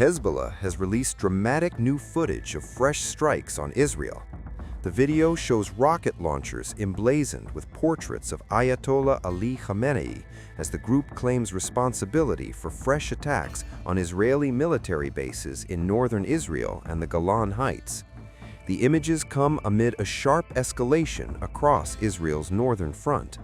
Hezbollah has released dramatic new footage of fresh strikes on Israel. The video shows rocket launchers emblazoned with portraits of Ayatollah Ali Khamenei as the group claims responsibility for fresh attacks on Israeli military bases in northern Israel and the Golan Heights. The images come amid a sharp escalation across Israel's northern front.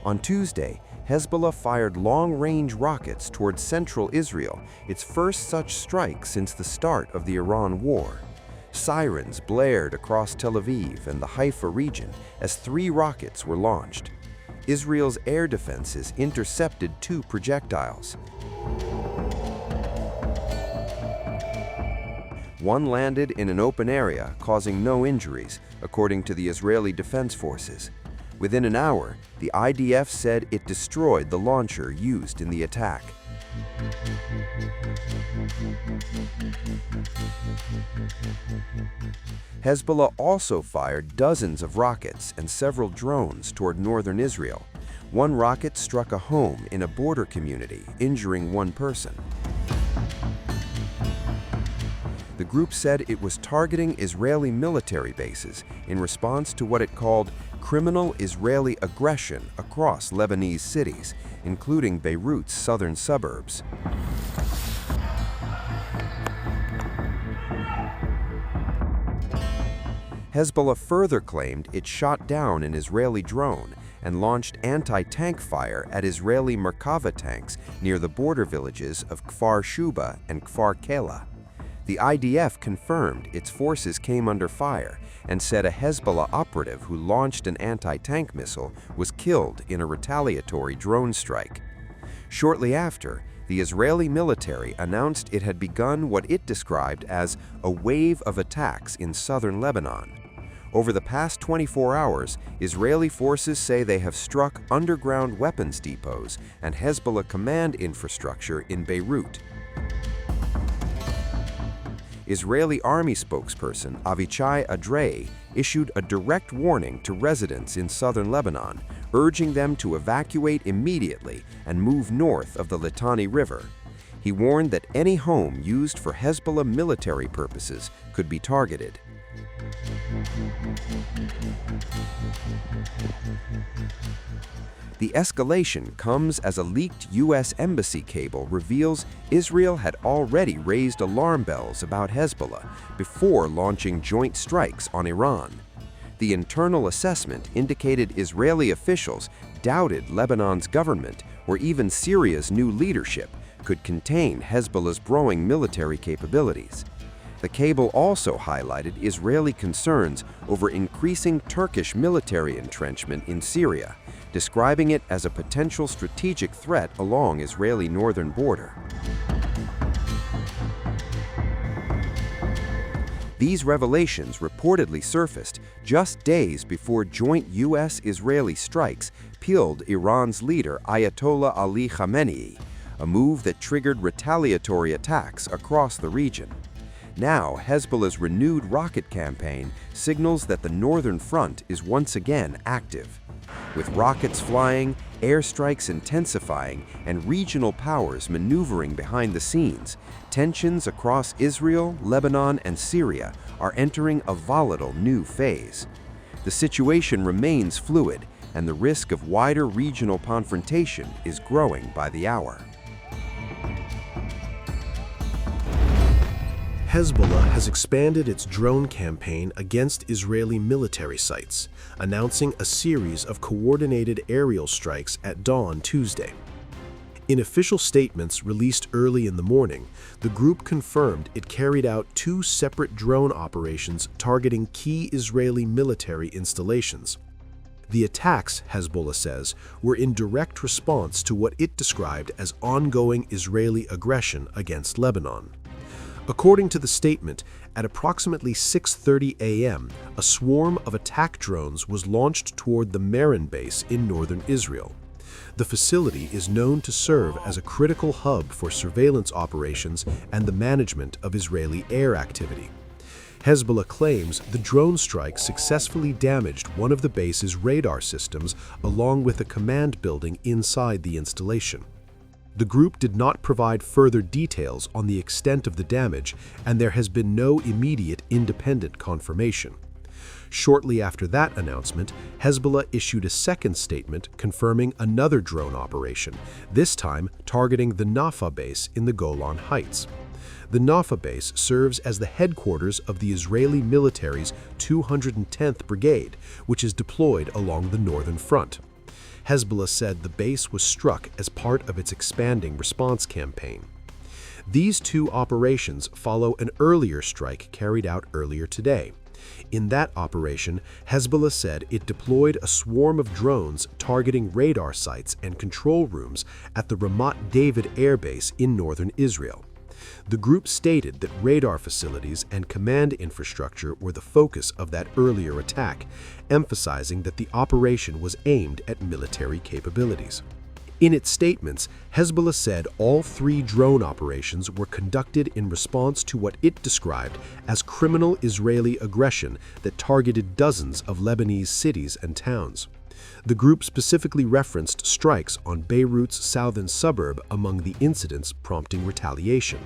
On Tuesday, Hezbollah fired long-range rockets toward central Israel, its first such strike since the start of the Iran war. Sirens blared across Tel Aviv and the Haifa region as 3 rockets were launched. Israel's air defenses intercepted 2 projectiles. One landed in an open area, causing no injuries, according to the Israeli Defense Forces. Within an hour, the IDF said it destroyed the launcher used in the attack. Hezbollah also fired dozens of rockets and several drones toward northern Israel. One rocket struck a home in a border community, injuring 1 person. The group said it was targeting Israeli military bases in response to what it called criminal Israeli aggression across Lebanese cities, including Beirut's southern suburbs. Hezbollah further claimed it shot down an Israeli drone and launched anti-tank fire at Israeli Merkava tanks near the border villages of Kfar Shuba and Kfar Kela. The IDF confirmed its forces came under fire and said a Hezbollah operative who launched an anti-tank missile was killed in a retaliatory drone strike. Shortly after, the Israeli military announced it had begun what it described as a wave of attacks in southern Lebanon. Over the past 24 hours, Israeli forces say they have struck underground weapons depots and Hezbollah command infrastructure in Beirut. Israeli army spokesperson Avichai Adrei issued a direct warning to residents in southern Lebanon, urging them to evacuate immediately and move north of the Litani River. He warned that any home used for Hezbollah military purposes could be targeted. The escalation comes as a leaked U.S. embassy cable reveals Israel had already raised alarm bells about Hezbollah before launching joint strikes on Iran. The internal assessment indicated Israeli officials doubted Lebanon's government or even Syria's new leadership could contain Hezbollah's growing military capabilities. The cable also highlighted Israeli concerns over increasing Turkish military entrenchment in Syria, describing it as a potential strategic threat along Israeli northern border. These revelations reportedly surfaced just days before joint U.S.-Israeli strikes killed Iran's leader Ayatollah Ali Khamenei, a move that triggered retaliatory attacks across the region. Now, Hezbollah's renewed rocket campaign signals that the northern front is once again active. With rockets flying, airstrikes intensifying, and regional powers maneuvering behind the scenes, tensions across Israel, Lebanon, and Syria are entering a volatile new phase. The situation remains fluid, and the risk of wider regional confrontation is growing by the hour. Hezbollah has expanded its drone campaign against Israeli military sites, announcing a series of coordinated aerial strikes at dawn Tuesday. In official statements released early in the morning, the group confirmed it carried out 2 separate drone operations targeting key Israeli military installations. The attacks, Hezbollah says, were in direct response to what it described as ongoing Israeli aggression against Lebanon. According to the statement, at approximately 6:30 a.m., a swarm of attack drones was launched toward the Meron base in northern Israel. The facility is known to serve as a critical hub for surveillance operations and the management of Israeli air activity. Hezbollah claims the drone strike successfully damaged one of the base's radar systems along with a command building inside the installation. The group did not provide further details on the extent of the damage, and there has been no immediate independent confirmation. Shortly after that announcement, Hezbollah issued a second statement confirming another drone operation, this time targeting the Nafah base in the Golan Heights. The Nafah base serves as the headquarters of the Israeli military's 210th Brigade, which is deployed along the northern front. Hezbollah said the base was struck as part of its expanding response campaign. These two operations follow an earlier strike carried out earlier today. In that operation, Hezbollah said it deployed a swarm of drones targeting radar sites and control rooms at the Ramat David Air Base in northern Israel. The group stated that radar facilities and command infrastructure were the focus of that earlier attack, emphasizing that the operation was aimed at military capabilities. In its statements, Hezbollah said all three drone operations were conducted in response to what it described as criminal Israeli aggression that targeted dozens of Lebanese cities and towns. The group specifically referenced strikes on Beirut's southern suburb among the incidents prompting retaliation.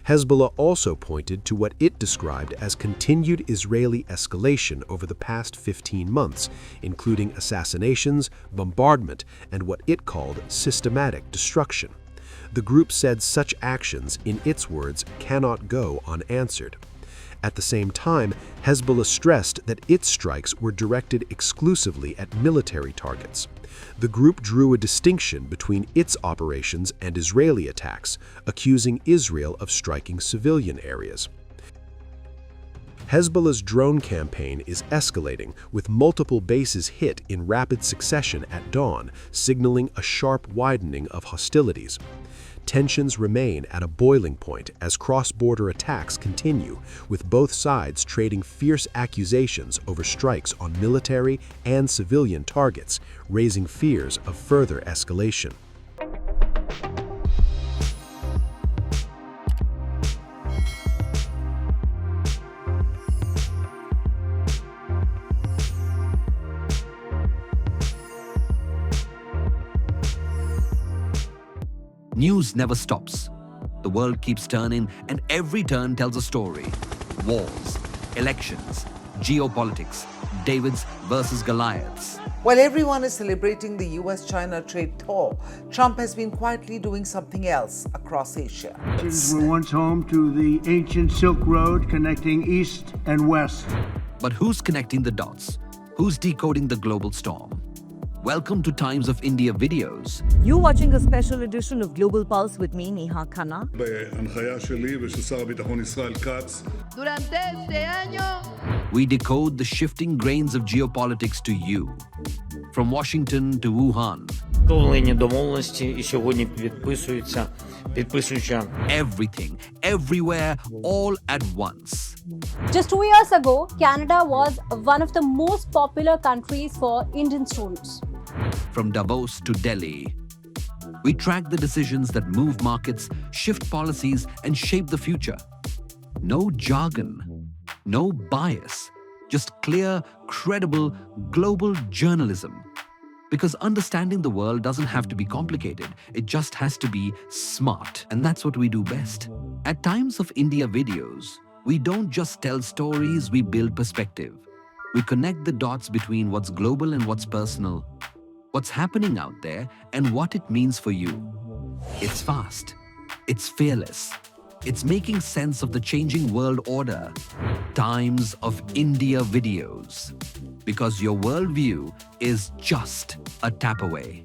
Hezbollah also pointed to what it described as continued Israeli escalation over the past 15 months, including assassinations, bombardment, and what it called systematic destruction. The group said such actions, in its words, cannot go unanswered. At the same time, Hezbollah stressed that its strikes were directed exclusively at military targets. The group drew a distinction between its operations and Israeli attacks, accusing Israel of striking civilian areas. Hezbollah's drone campaign is escalating, with multiple bases hit in rapid succession at dawn, signaling a sharp widening of hostilities. Tensions remain at a boiling point as cross-border attacks continue, with both sides trading fierce accusations over strikes on military and civilian targets, raising fears of further escalation. News never stops. The world keeps turning, and every turn tells a story. Wars, elections, geopolitics, Davids versus Goliaths. While everyone is celebrating the US-China trade thaw, Trump has been quietly doing something else across Asia. These were once home to the ancient Silk Road connecting east and west. But who's connecting the dots? Who's decoding the global storm? Welcome to Times of India videos. You're watching a special edition of Global Pulse with me, Neha Khanna. בהנחיה שלי ושל שר הביטחון ישראל כץ. Durante este año, We decode the shifting grains of geopolitics to you. From Washington to Wuhan. Встановлені домовленості і сьогодні підписуються. Everything, everywhere, all at once. Just 2 years ago, Canada was one of the most popular countries for Indian students. From Davos to Delhi, we track the decisions that move markets, shift policies, and shape the future. No jargon, no bias, just clear, credible, global journalism. Because understanding the world doesn't have to be complicated, it just has to be smart. And that's what we do best. At Times of India videos, we don't just tell stories, we build perspective. We connect the dots between what's global and what's personal, what's happening out there, and what it means for you. It's fast. It's fearless. It's making sense of the changing world order. Times of India videos. Because your worldview is just a tap away.